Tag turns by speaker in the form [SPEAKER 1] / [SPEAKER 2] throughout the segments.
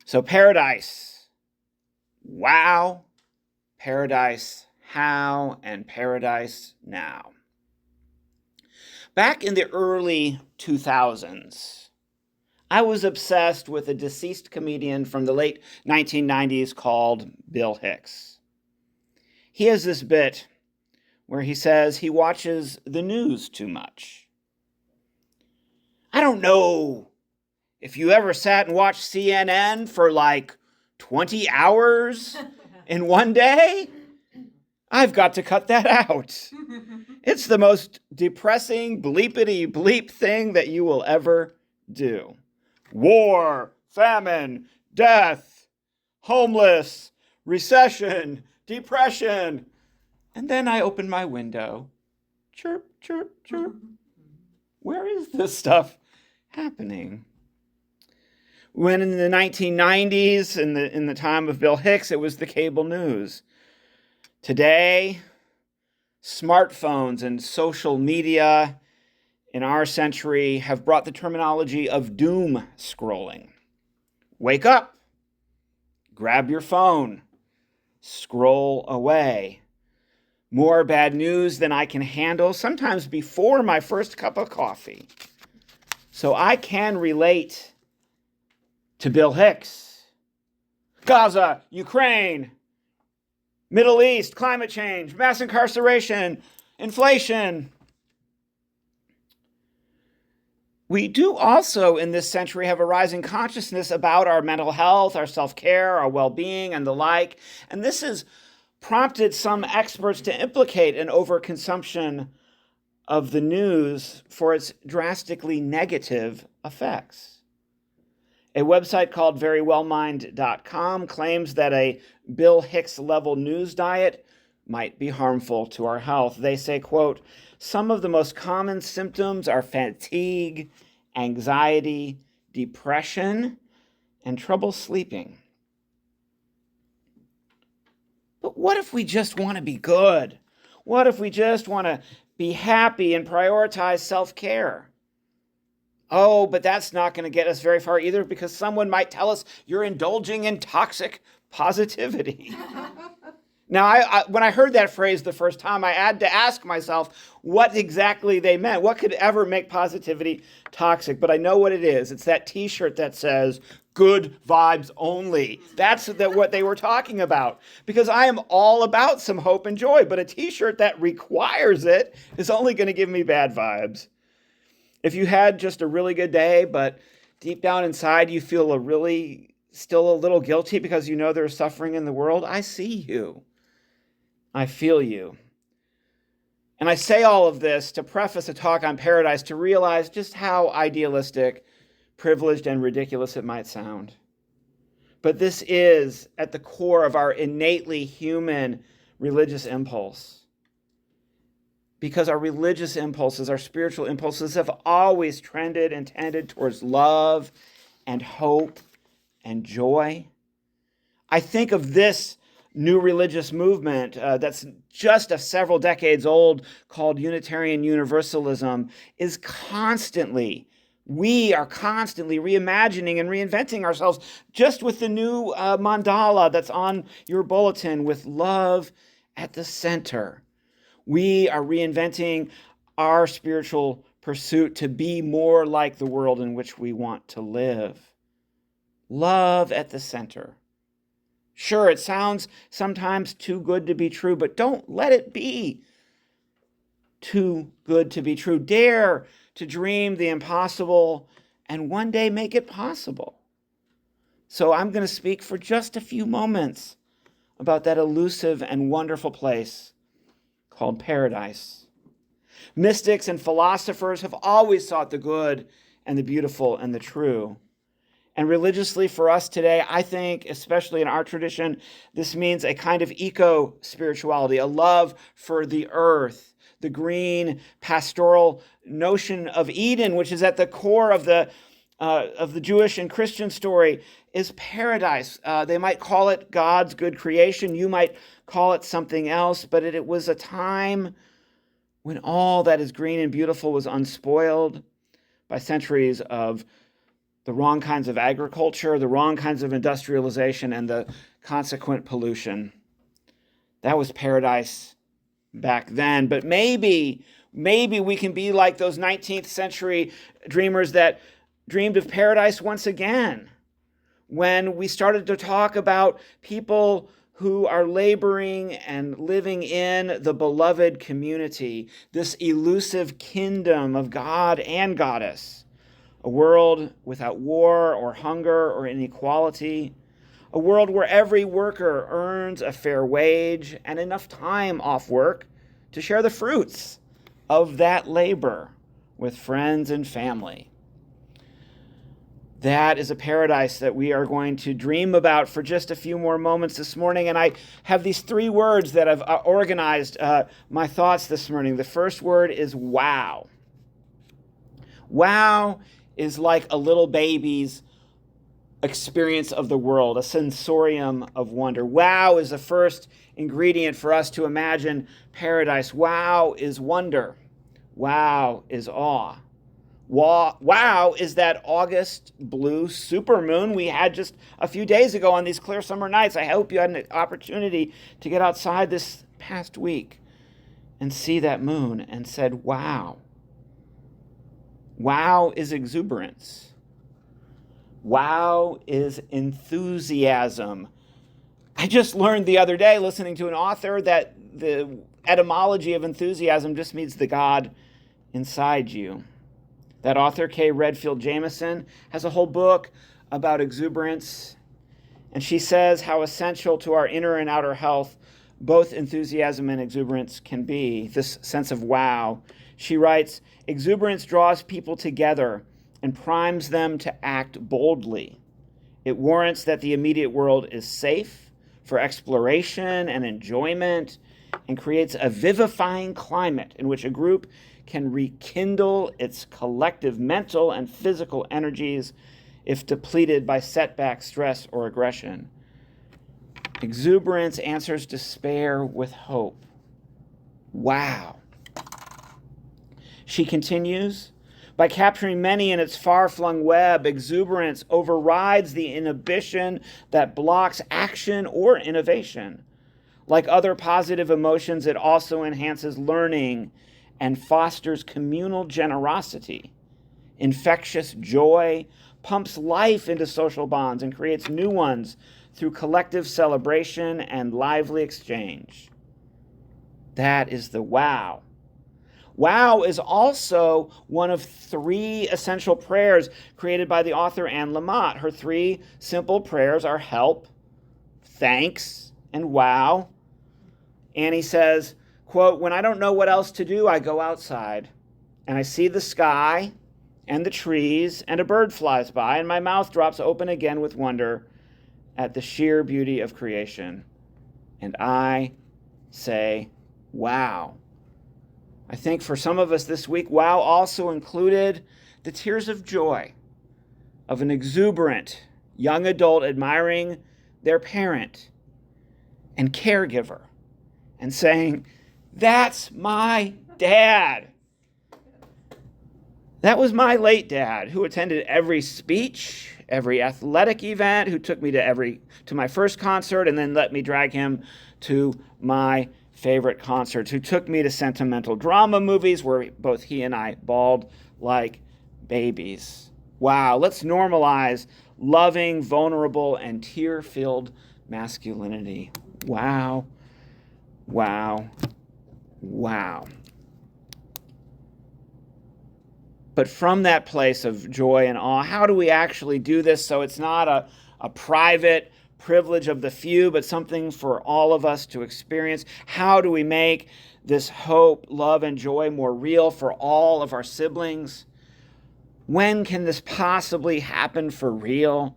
[SPEAKER 1] So paradise, wow, paradise, how, and paradise now. Back in the early 2000s, I was obsessed with a deceased comedian from the late 1990s called Bill Hicks. He has this bit where he says he watches the news too much. I don't know if you ever sat and watched CNN for like 20 hours in one day. I've got to cut that out. It's the most depressing bleepity bleep thing that you will ever do. War, famine, death, homeless, recession, depression. And then I open my window. Chirp, chirp, chirp. Where is this stuff happening? When in the 1990s, in the time of Bill Hicks, it was the cable news. Today, smartphones and social media in our century have brought the terminology of doom scrolling. Wake up, grab your phone, scroll away. More bad news than I can handle, sometimes before my first cup of coffee. So I can relate to Bill Hicks. Gaza, Ukraine, Middle East, climate change, mass incarceration, inflation. We do also in this century have a rising consciousness about our mental health, our self-care, our well-being, and the like. And this has prompted some experts to implicate an overconsumption of the news for its drastically negative effects. A website called verywellmind.com claims that a Bill Hicks level news diet might be harmful to our health. They say, quote, some of the most common symptoms are fatigue, anxiety, depression, and trouble sleeping. But what if we just want to be good? What if we just want to be happy and prioritize self-care? Oh, but that's not going to get us very far either, because someone might tell us you're indulging in toxic positivity. Now, when I heard that phrase the first time, I had to ask myself what exactly they meant. What could ever make positivity toxic? But I know what it is. It's that T-shirt that says, good vibes only. That's what they were talking about. Because I am all about some hope and joy, but a T-shirt that requires it is only going to give me bad vibes. If you had just a really good day, but deep down inside you feel still a little guilty because you know there's suffering in the world, I see you. I feel you. And I say all of this to preface a talk on paradise to realize just how idealistic, privileged, and ridiculous it might sound. But this is at the core of our innately human religious impulse. Because our religious impulses, our spiritual impulses have always trended and tended towards love and hope and joy. I think of this new religious movement that's just several decades old called Unitarian Universalism we are constantly reimagining and reinventing ourselves just with the new mandala that's on your bulletin with love at the center. We are reinventing our spiritual pursuit to be more like the world in which we want to live. Love at the center. Sure, it sounds sometimes too good to be true, but don't let it be too good to be true. Dare to dream the impossible and one day make it possible. So I'm going to speak for just a few moments about that elusive and wonderful place called paradise. Mystics and philosophers have always sought the good and the beautiful and the true. And religiously for us today, I think, especially in our tradition, this means a kind of eco-spirituality, a love for the earth, the green pastoral notion of Eden, which is at the core of the Jewish and Christian story, is paradise. They might call it God's good creation. You might call it something else, but it was a time when all that is green and beautiful was unspoiled by centuries of the wrong kinds of agriculture, the wrong kinds of industrialization, and the consequent pollution. That was paradise back then. But maybe we can be like those 19th century dreamers that dreamed of paradise once again, when we started to talk about people who are laboring and living in the beloved community, this elusive kingdom of God and Goddess, a world without war or hunger or inequality, a world where every worker earns a fair wage and enough time off work to share the fruits of that labor with friends and family. That is a paradise that we are going to dream about for just a few more moments this morning. And I have these 3 words that have organized my thoughts this morning. The first word is wow. Wow is like a little baby's experience of the world, a sensorium of wonder. Wow is the first ingredient for us to imagine paradise. Wow is wonder. Wow is awe. Wow is that August blue supermoon we had just a few days ago on these clear summer nights. I hope you had an opportunity to get outside this past week and see that moon and said, wow. Wow is exuberance. Wow is enthusiasm. I just learned the other day, listening to an author, that the etymology of enthusiasm just means the God inside you. That author, Kay Redfield Jamison, has a whole book about exuberance. And she says how essential to our inner and outer health both enthusiasm and exuberance can be, this sense of wow. She writes, exuberance draws people together and primes them to act boldly. It warrants that the immediate world is safe for exploration and enjoyment, and creates a vivifying climate in which a group can rekindle its collective mental and physical energies if depleted by setback, stress, or aggression. Exuberance answers despair with hope. Wow. She continues, by capturing many in its far-flung web, exuberance overrides the inhibition that blocks action or innovation. Like other positive emotions, it also enhances learning and fosters communal generosity. Infectious joy pumps life into social bonds and creates new ones through collective celebration and lively exchange. That is the wow. Wow is also one of 3 essential prayers created by the author Anne Lamott. Her 3 simple prayers are help, thanks, and wow. Annie says, quote, when I don't know what else to do, I go outside and I see the sky and the trees and a bird flies by and my mouth drops open again with wonder at the sheer beauty of creation. And I say, wow. I think for some of us this week, wow also included the tears of joy of an exuberant young adult admiring their parent and caregiver and saying, that's my dad. That was my late dad who attended every speech, every athletic event, who took me to my first concert and then let me drag him to my favorite concerts, who took me to sentimental drama movies where both he and I bawled like babies. Wow, let's normalize loving, vulnerable, and tear-filled masculinity. Wow, wow, wow. But from that place of joy and awe, how do we actually do this so it's not a private privilege of the few, but something for all of us to experience? How do we make this hope, love, and joy more real for all of our siblings? When can this possibly happen for real?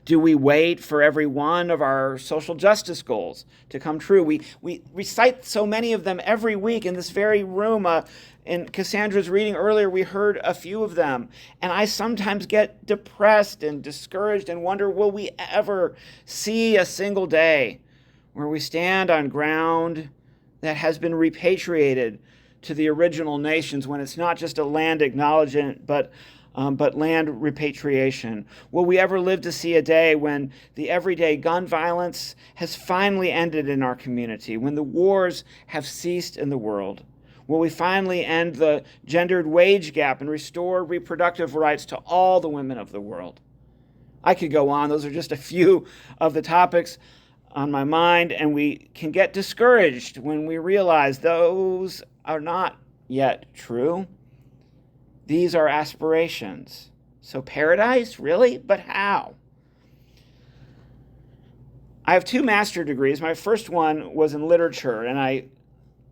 [SPEAKER 1] Do we wait for every one of our social justice goals to come true? We recite so many of them every week in this very room. In Cassandra's reading earlier, we heard a few of them. And I sometimes get depressed and discouraged and wonder, will we ever see a single day where we stand on ground that has been repatriated to the original nations, when it's not just a land acknowledgement, but but land repatriation? Will we ever live to see a day when the everyday gun violence has finally ended in our community, when the wars have ceased in the world? Will we finally end the gendered wage gap and restore reproductive rights to all the women of the world? I could go on. Those are just a few of the topics on my mind, and we can get discouraged when we realize those are not yet true. These are aspirations. So paradise, really? But how? I have 2 master's degrees. My first one was in literature, and I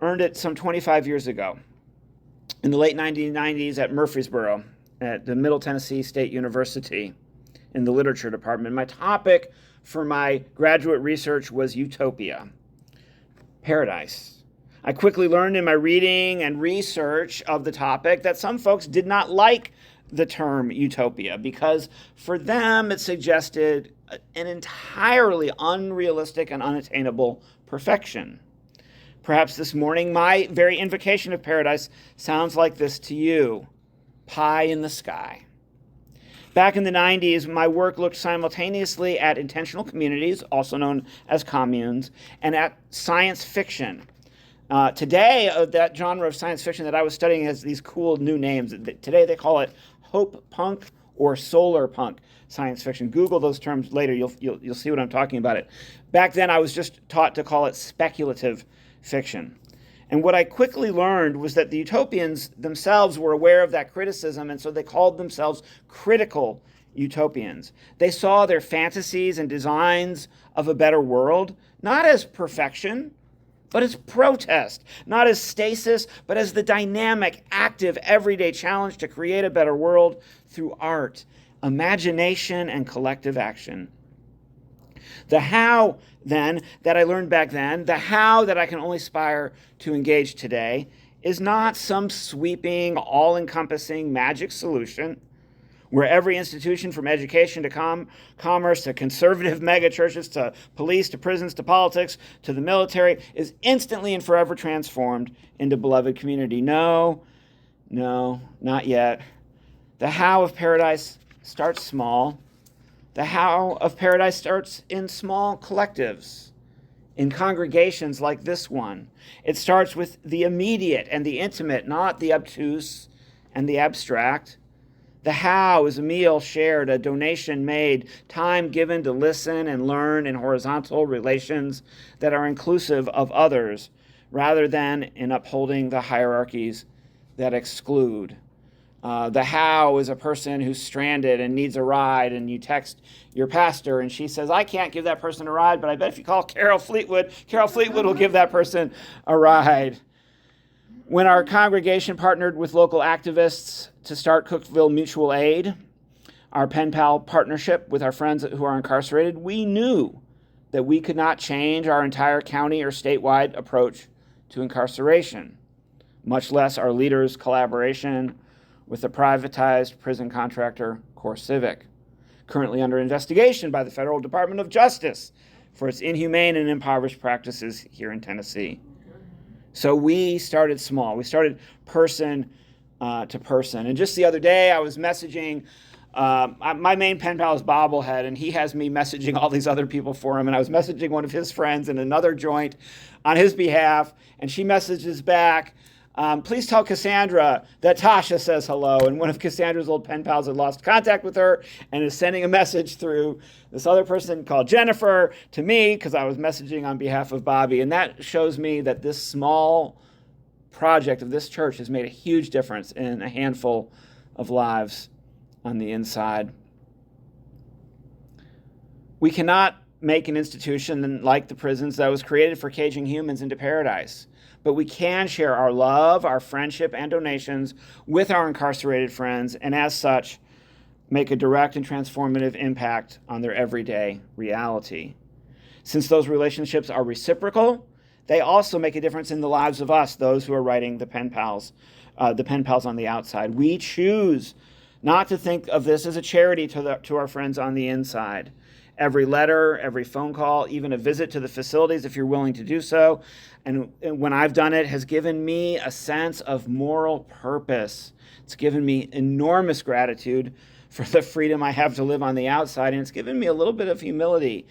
[SPEAKER 1] earned it some 25 years ago in the late 1990s at Murfreesboro at the Middle Tennessee State University in the literature department. My topic for my graduate research was utopia, paradise. I quickly learned in my reading and research of the topic that some folks did not like the term utopia because for them it suggested an entirely unrealistic and unattainable perfection. Perhaps this morning, my very invocation of paradise sounds like this to you: pie in the sky. Back in the 90s, my work looked simultaneously at intentional communities, also known as communes, and at science fiction. Today, that genre of science fiction that I was studying has these cool new names. Today, they call it hope punk or solar punk science fiction. Google those terms later. You'll see what I'm talking about. It. Back then, I was just taught to call it speculative fiction. And what I quickly learned was that the utopians themselves were aware of that criticism, and so they called themselves critical utopians. They saw their fantasies and designs of a better world not as perfection, but as protest, not as stasis, but as the dynamic, active, everyday challenge to create a better world through art, imagination, and collective action. The how, then, that I learned back then, the how that I can only aspire to engage today, is not some sweeping, all-encompassing magic solution where every institution from education to commerce to conservative megachurches to police to prisons to politics to the military is instantly and forever transformed into beloved community. No, not yet. The how of paradise starts small. The how of paradise starts in small collectives, in congregations like this one. It starts with the immediate and the intimate, not the obtuse and the abstract. The how is a meal shared, a donation made, time given to listen and learn in horizontal relations that are inclusive of others, rather than in upholding the hierarchies that exclude. The how is a person who's stranded and needs a ride, and you text your pastor and she says, I can't give that person a ride, but I bet if you call Carol Fleetwood will give that person a ride. When our congregation partnered with local activists to start Cookeville Mutual Aid, our pen pal partnership with our friends who are incarcerated, we knew that we could not change our entire county or statewide approach to incarceration, much less our leaders' collaboration with the privatized prison contractor CoreCivic, currently under investigation by the Federal Department of Justice for its inhumane and impoverished practices here in Tennessee. So we started small. We started person to person. And just the other day, I was messaging, my main pen pal is Bobblehead, and he has me messaging all these other people for him. And I was messaging one of his friends in another joint on his behalf, and she messages back, please tell Cassandra that Tasha says hello. And one of Cassandra's old pen pals had lost contact with her and is sending a message through this other person called Jennifer to me because I was messaging on behalf of Bobby. And that shows me that this small project of this church has made a huge difference in a handful of lives on the inside. We cannot make an institution like the prisons that was created for caging humans into paradise. But we can share our love, our friendship, and donations with our incarcerated friends, and as such, make a direct and transformative impact on their everyday reality. Since those relationships are reciprocal, they also make a difference in the lives of us, those who are writing the pen pals on the outside. We choose not to think of this as a charity to our friends on the inside. every letter, every phone call, even a visit to the facilities if you're willing to do so. And when I've done it, has given me a sense of moral purpose. It's given me enormous gratitude for the freedom I have to live on the outside, and it's given me a little bit of humility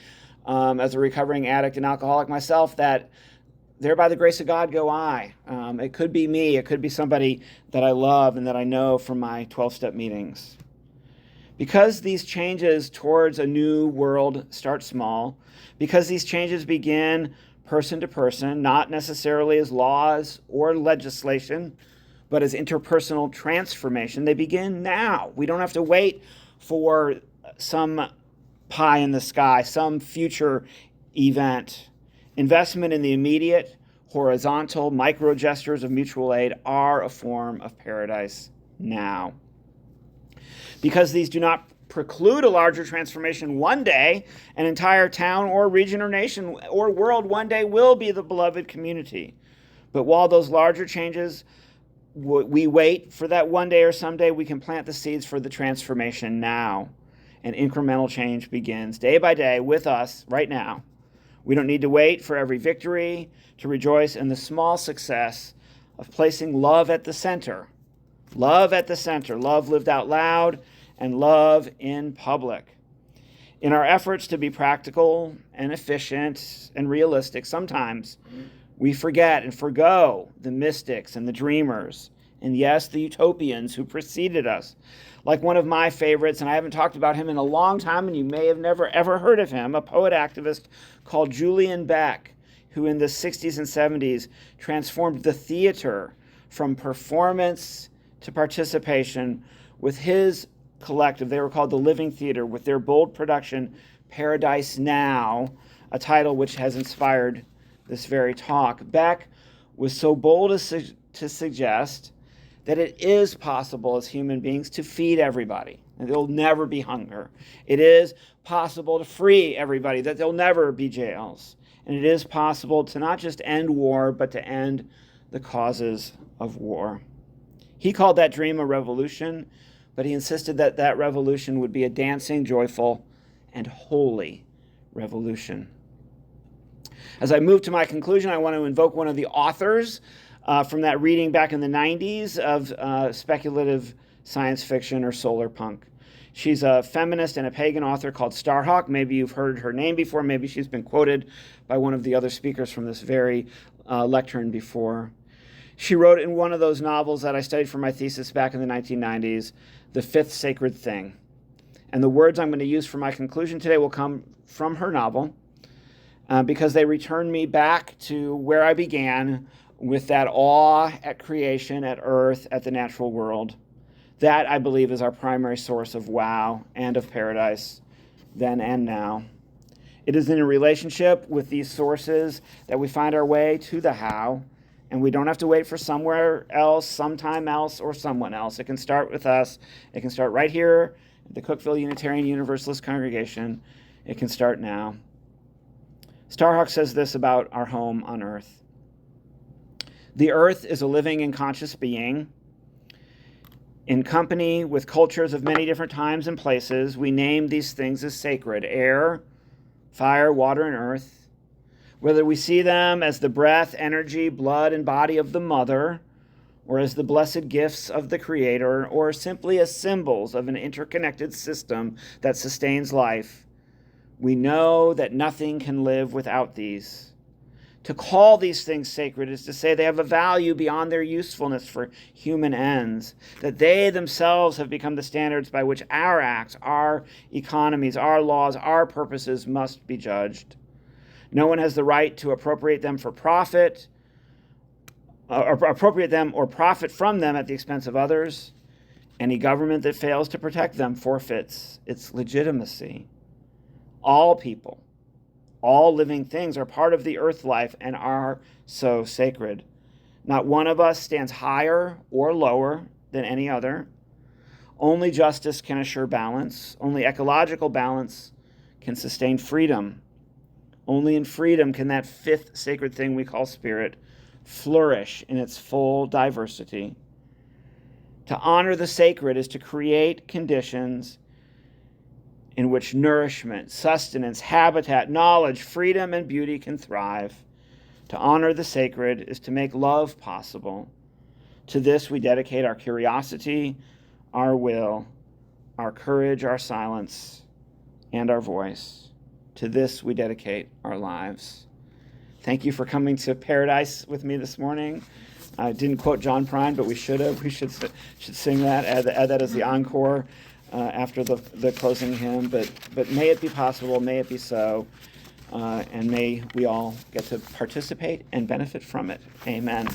[SPEAKER 1] as a recovering addict and alcoholic myself, that there by the grace of God go I. It could be me, it could be somebody that I love and that I know from my 12-step meetings. Because these changes towards a new world start small, because these changes begin person to person, not necessarily as laws or legislation, but as interpersonal transformation, they begin now. We don't have to wait for some pie in the sky, some future event. Investment in the immediate, horizontal, micro gestures of mutual aid are a form of paradise now. Because these do not preclude a larger transformation one day, an entire town or region or nation or world one day will be the beloved community. But while those larger changes, we wait for that one day or someday, we can plant the seeds for the transformation now. And incremental change begins day by day with us right now. We don't need to wait for every victory to rejoice in the small success of placing love at the center. Love at the center, love lived out loud, and love in public. In our efforts to be practical and efficient and realistic, sometimes we forget and forgo the mystics and the dreamers, and yes, the utopians who preceded us. Like one of my favorites, and I haven't talked about him in a long time, and you may have never ever heard of him, a poet activist called Julian Beck, who in the 60s and 70s transformed the theater from performance to participation with his collective. They were called the Living Theater, with their bold production, Paradise Now, a title which has inspired this very talk. Beck was so bold as to suggest that it is possible as human beings to feed everybody, and there'll never be hunger. It is possible to free everybody, that there'll never be jails. And it is possible to not just end war, but to end the causes of war. He called that dream a revolution, but he insisted that that revolution would be a dancing, joyful, and holy revolution. As I move to my conclusion, I want to invoke one of the authors from that reading back in the 90s of speculative science fiction or solar punk. She's a feminist and a pagan author called Starhawk. Maybe you've heard her name before. Maybe she's been quoted by one of the other speakers from this very lectern before. She wrote in one of those novels that I studied for my thesis back in the 1990s, The Fifth Sacred Thing. And the words I'm going to use for my conclusion today will come from her novel because they return me back to where I began, with that awe at creation, at earth, at the natural world. That, I believe, is our primary source of wow and of paradise, then and now. It is in a relationship with these sources that we find our way to the how, and we don't have to wait for somewhere else, sometime else, or someone else. It can start with us. It can start right here at the Cookeville Unitarian Universalist congregation. It can start now. Starhawk says this about our home on earth. The earth is a living and conscious being. In company with cultures of many different times and places, we name these things as sacred: air, fire, water, and earth. Whether we see them as the breath, energy, blood, and body of the mother, or as the blessed gifts of the Creator, or simply as symbols of an interconnected system that sustains life, we know that nothing can live without these. To call these things sacred is to say they have a value beyond their usefulness for human ends, that they themselves have become the standards by which our acts, our economies, our laws, our purposes must be judged. No one has the right to appropriate them for profit, or appropriate them or profit from them at the expense of others. Any government that fails to protect them forfeits its legitimacy. All people, all living things are part of the earth life and are so sacred. Not one of us stands higher or lower than any other. Only justice can assure balance. Only ecological balance can sustain freedom. Only in freedom can that fifth sacred thing we call spirit flourish in its full diversity. To honor the sacred is to create conditions in which nourishment, sustenance, habitat, knowledge, freedom, and beauty can thrive. To honor the sacred is to make love possible. To this we dedicate our curiosity, our will, our courage, our silence, and our voice. To this we dedicate our lives. Thank you for coming to Paradise with me this morning. I didn't quote John Prine, but we should have. We should sing that, add that as the encore after the closing hymn. But may it be possible, may it be so, and may we all get to participate and benefit from it. Amen.